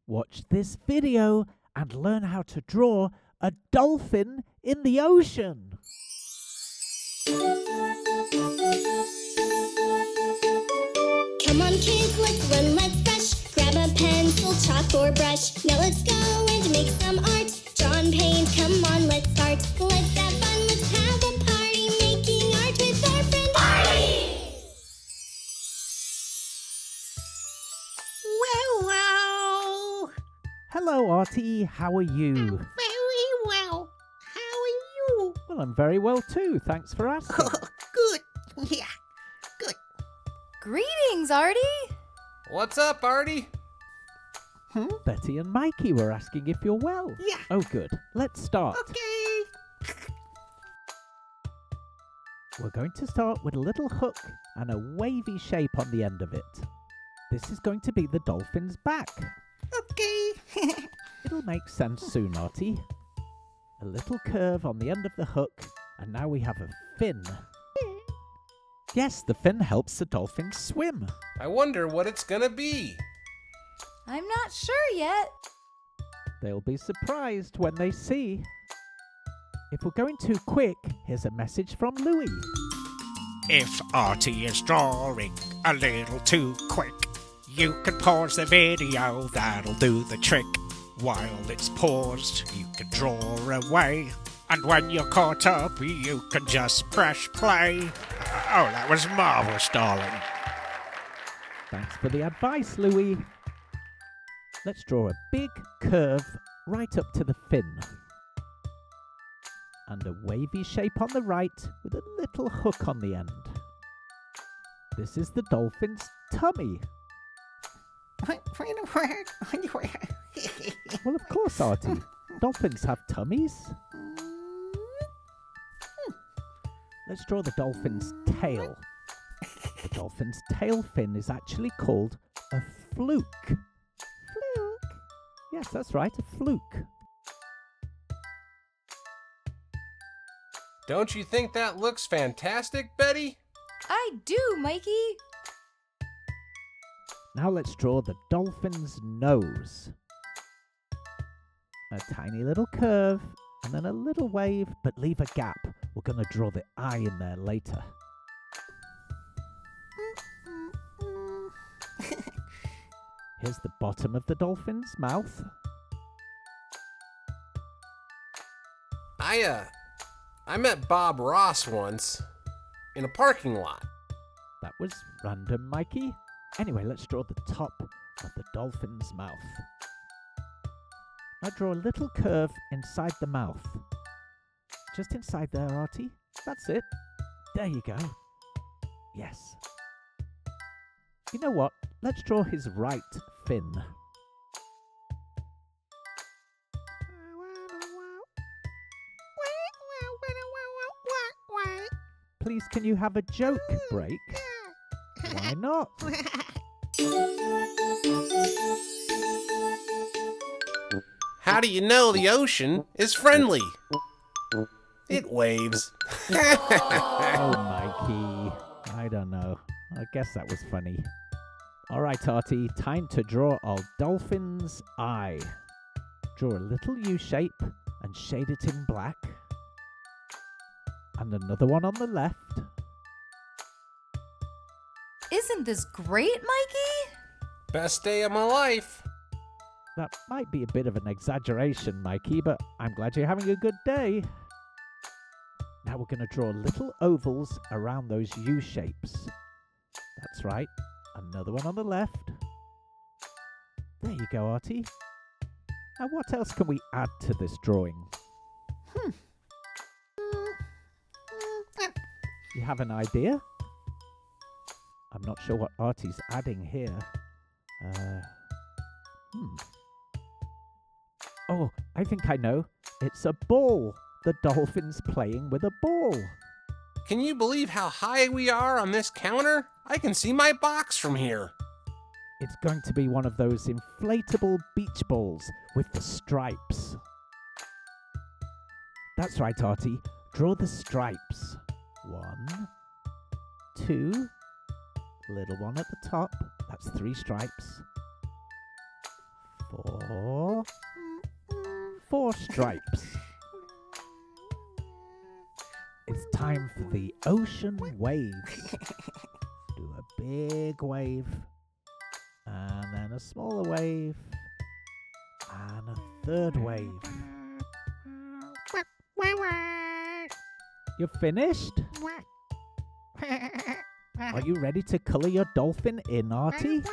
Watch this video and learn how to draw a dolphin in the ocean. Come on kids, let's run, let's rush. Grab a pencil, chalk or brush. Now let's go and make some art. Draw and paint, come on, let's start. Let's have fun, let's have a party. Making art with our friend Artie. Wow. Hello, Artie. How are you? Very well. How are you? Well, I'm very well too. Thanks for asking. Good. Yeah. Good. Greetings, Artie! What's up, Artie? Betty and Mikey were asking if you're well. Yeah. Oh, good. Let's start. Okay. We're going to start with a little hook and a wavy shape on the end of it. This is going to be the dolphin's back. Okay. It'll make sense soon, Artie. A little curve on the end of the hook, and now we have a fin. Yes, the fin helps the dolphin swim. I wonder what it's gonna be. I'm not sure yet. They'll be surprised when they see. If we're going too quick, here's a message from Louie. If Artie is drawing a little too quick, you can pause the video, that'll do the trick. While it's paused, you can draw away. And when you're caught up, you can just press play. Oh, that was marvellous, darling. Thanks for the advice, Louie. Let's draw a big curve right up to the fin. And a wavy shape on the right with a little hook on the end. This is the dolphin's tummy. Where? Well, of course, Artie. Dolphins have tummies. Let's draw the dolphin's tail. The dolphin's tail fin is actually called a fluke. Fluke? Yes, that's right, a fluke. Don't you think that looks fantastic, Betty? I do, Mikey. Now let's draw the dolphin's nose. A tiny little curve, and then a little wave, but leave a gap. We're going to draw the eye in there later. Here's the bottom of the dolphin's mouth. I met Bob Ross once in a parking lot. That was random, Mikey. Anyway, let's draw the top of the dolphin's mouth. Now draw a little curve inside the mouth. Just inside there, Artie. That's it. There you go. Yes. You know what? Let's draw his right fin. Please, can you have a joke break? Why not? How do you know the ocean is friendly? It waves. Oh, Mikey. I don't know. I guess that was funny. All right, Artie. Time to draw our dolphin's eye. Draw a little U shape and shade it in black. And another one on the left. Isn't this great, Mikey? Best day of my life. That might be a bit of an exaggeration, Mikey, but I'm glad you're having a good day. Now we're going to draw little ovals around those U shapes. That's right. Another one on the left. There you go, Artie. Now what else can we add to this drawing? You have an idea? I'm not sure what Artie's adding here. Oh, I think I know. It's a ball. The dolphin's playing with a ball. Can you believe how high we are on this counter? I can see my box from here. It's going to be one of those inflatable beach balls with the stripes. That's right, Artie. Draw the stripes. 1, 2, little one at the top. That's 3 stripes. 4, more stripes. It's time for the ocean wave. Do a big wave, and then a smaller wave, and a third wave. You're finished? Are you ready to colour your dolphin in, Artie?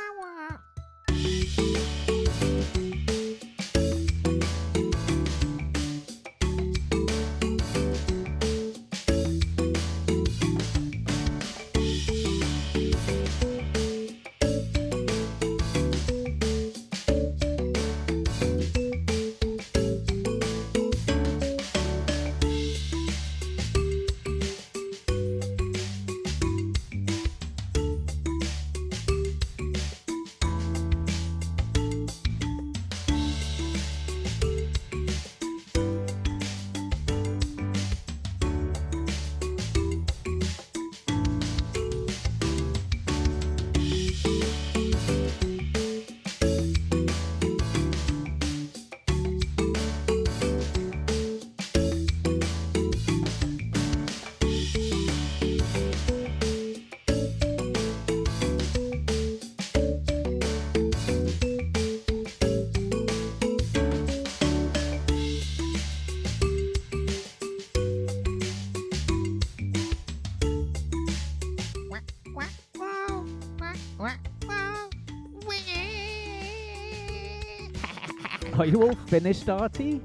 Are you all finished, Artie?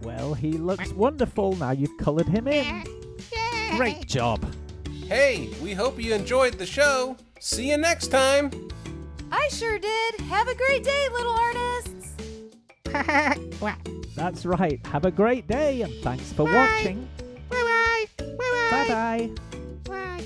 Well, he looks wonderful now you've coloured him in. Great job. Hey, we hope you enjoyed the show. See you next time. I sure did. Have a great day, little artists. That's right. Have a great day and thanks for watching. Bye-bye. Bye-bye. Bye-bye. Bye.